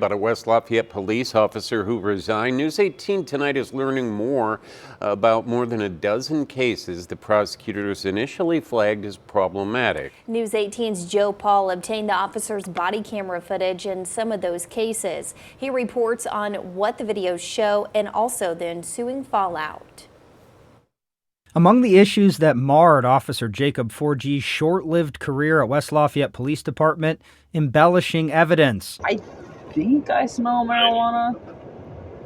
About a West Lafayette police officer who resigned. News 18 tonight is learning more about more than a dozen cases the prosecutors initially flagged as problematic. News 18's Joe Paul obtained the officer's body camera footage in some of those cases. He reports on what the videos show and also the ensuing fallout. Among the issues that marred Officer Jacob Forgey's short-lived career at West Lafayette Police Department, embellishing evidence. I think I smell marijuana,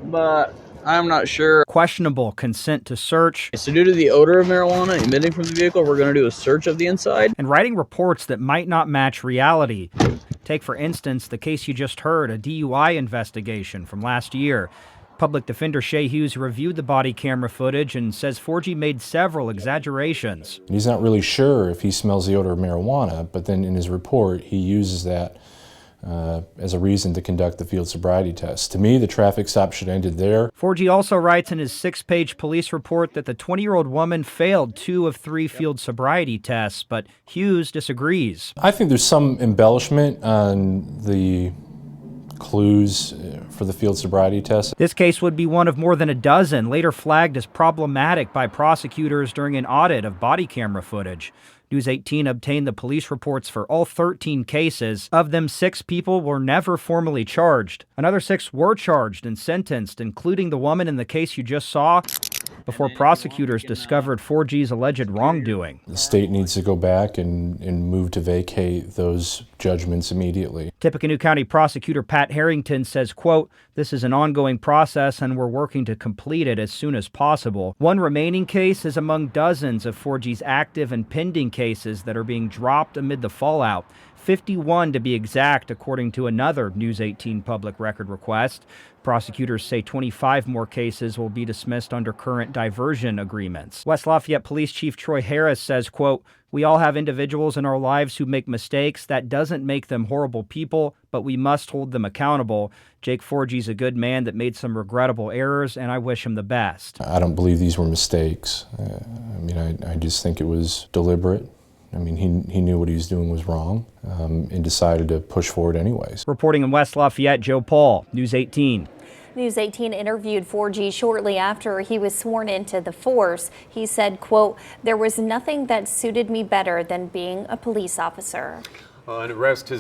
but I'm not sure. Questionable consent to search. So due to the odor of marijuana emitting from the vehicle, we're going to do a search of the inside. And writing reports that might not match reality. Take, for instance, the case you just heard, a DUI investigation from last year. Public Defender Shay Hughes reviewed the body camera footage and says Forgey made several exaggerations. He's not really sure if he smells the odor of marijuana, but then in his report he uses that as a reason to conduct the field sobriety test. To me, the traffic stop should have ended there. Forgey also writes in his 6-page police report that the 20-year-old woman failed 2 of 3 field sobriety tests, but Hughes disagrees. I think there's some embellishment on the clues for the field sobriety test. This case would be one of more than a dozen later flagged as problematic by prosecutors during an audit of body camera footage. News 18 obtained the police reports for all 13 cases. Of them, 6 people were never formally charged. Another 6 were charged and sentenced, including the woman in the case you just saw, before prosecutors discovered Forgey's alleged wrongdoing. The state needs to go back and move to vacate those judgments immediately. Tippecanoe County Prosecutor Pat Harrington says, quote, "This is an ongoing process and we're working to complete it as soon as possible." One remaining case is among dozens of Forgey's active and pending cases that are being dropped amid the fallout. 51 to be exact, according to another News 18 public record request. Prosecutors say 25 more cases will be dismissed under current diversion agreements. West Lafayette Police Chief Troy Harris says, quote, "We all have individuals in our lives who make mistakes. That doesn't make them horrible people, but we must hold them accountable. Jake Forgey's a good man that made some regrettable errors, and I wish him the best." I don't believe these were mistakes. I just think it was deliberate. He knew what he was doing was wrong and decided to push forward anyways. Reporting in West Lafayette, Joe Paul, News 18. News 18 interviewed Forgey shortly after he was sworn into the force. He said, quote, "There was nothing that suited me better than being a police officer." An arrest has